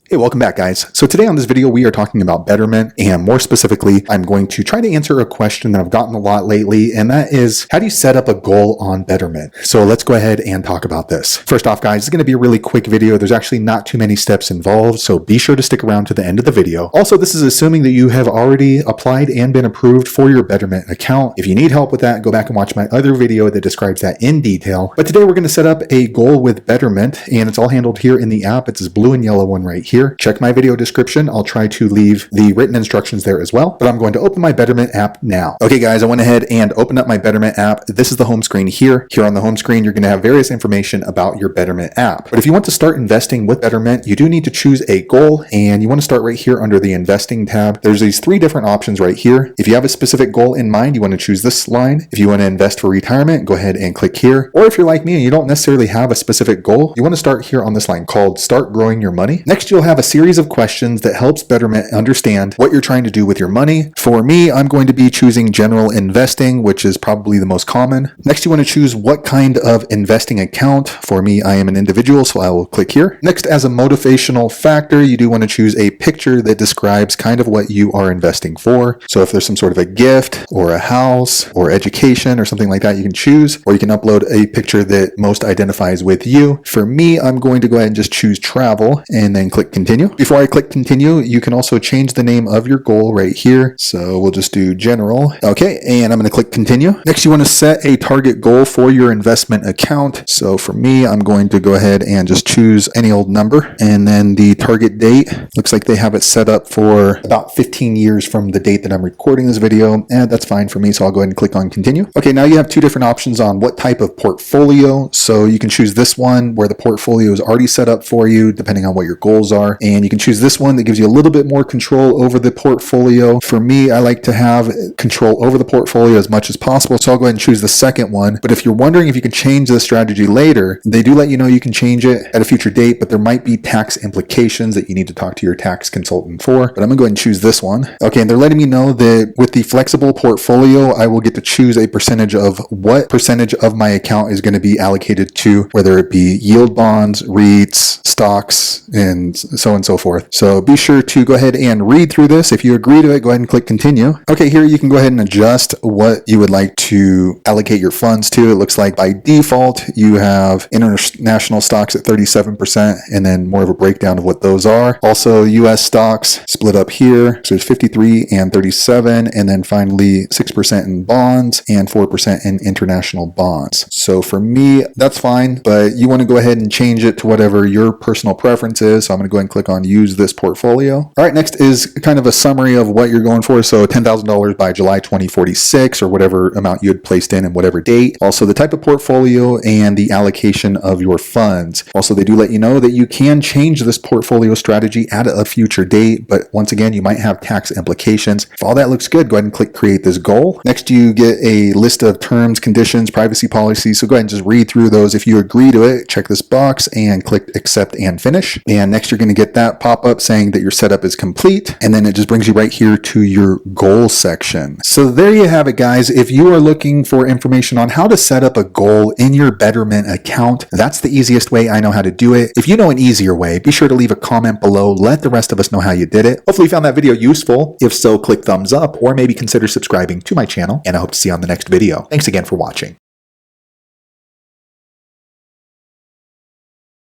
Hey, welcome back, guys. So today on this video, we are talking about Betterment, and more specifically, I'm going to try to answer a question that I've gotten a lot lately, and that is, how do you set up a goal on Betterment? So let's go ahead and talk about this. First off, guys, it's going to be a really quick video. There's actually not too many steps involved, so be sure to stick around to the end of the video. Also, this is assuming that you have already applied and been approved for your Betterment account. If you need help with that, go back and watch my other video that describes that in detail. But today we're going to set up a goal with Betterment, and it's all handled here in the app. It's this blue and yellow one right here. Check my video description. I'll try to leave the written instructions there as well, but I'm going to open my Betterment app now. Okay, guys, I went ahead and opened up my Betterment app. This is the home screen here. Here on the home screen, you're going to have various information about your Betterment app. But if you want to start investing with Betterment, you do need to choose a goal, and you want to start right here under the investing tab. There's these three different options right here. If you have a specific goal in mind, you want to choose this line. If you want to invest for retirement, go ahead and click here. Or if you're like me and you don't necessarily have a specific goal, you want to start here on this line called Start Growing Your Money. Next, you'll have a series of questions that helps Betterment understand what you're trying to do with your money. For me, I'm going to be choosing general investing, which is probably the most common. Next, you want to choose what kind of investing account. For me, I am an individual, so I will click here. Next, as a motivational factor, you do want to choose a picture that describes kind of what you are investing for. So if there's some sort of a gift or a house or education or something like that, you can choose, or you can upload a picture that most identifies with you. For me, I'm going to go ahead and just choose travel and then click continue. Before I click continue, you can also change the name of your goal right here. So we'll just do general. Okay, and I'm going to click continue. Next, you want to set a target goal for your investment account. So for me, I'm going to go ahead and just choose any old number. And then the target date, looks like they have it set up for about 15 years from the date that I'm recording this video. And that's fine for me. So I'll go ahead and click on continue. Okay, now you have two different options on what type of portfolio. So you can choose this one where the portfolio is already set up for you, depending on what your goals are. And you can choose this one that gives you a little bit more control over the portfolio. For me, I like to have control over the portfolio as much as possible, so I'll go ahead and choose the second one. But if you're wondering if you can change the strategy later, they do let you know you can change it at a future date, but there might be tax implications that you need to talk to your tax consultant for. But I'm gonna go ahead and choose this one. Okay, and they're letting me know that with the flexible portfolio, I will get to choose a percentage of what percentage of my account is going to be allocated to, whether it be yield bonds, REITs, stocks, and so on and so forth. So be sure to go ahead and read through this. If you agree to it, go ahead and click continue. Okay, here you can go ahead and adjust what you would like to allocate your funds to. It looks like by default, you have international stocks at 37%, and then more of a breakdown of what those are. Also, US stocks split up here. So there's 53 and 37, and then finally 6% in bonds and 4% in international bonds. So for me, that's fine, but you want to go ahead and change it to whatever your personal preference is. So I'm going to go ahead and click on use this portfolio. All right, next is kind of a summary of what you're going for. So $10,000 by July 2046, or whatever amount you had placed in and whatever date. Also the type of portfolio and the allocation of your funds. Also, they do let you know that you can change this portfolio strategy at a future date, but once again, you might have tax implications. If all that looks good, go ahead and click create this goal. Next, you get a list of terms, conditions, privacy policies. So go ahead and just read through those. If you agree to it, check this box and click accept and finish. And next, you're going to get that pop up saying that your setup is complete. And then it just brings you right here to your goal section. So there you have it, guys. If you are looking for information on how to set up a goal in your Betterment account, that's the easiest way I know how to do it. If you know an easier way, be sure to leave a comment below. Let the rest of us know how you did it. Hopefully you found that video useful. If so, click thumbs up or maybe consider subscribing to my channel, and I hope to see you on the next video. Thanks again for watching.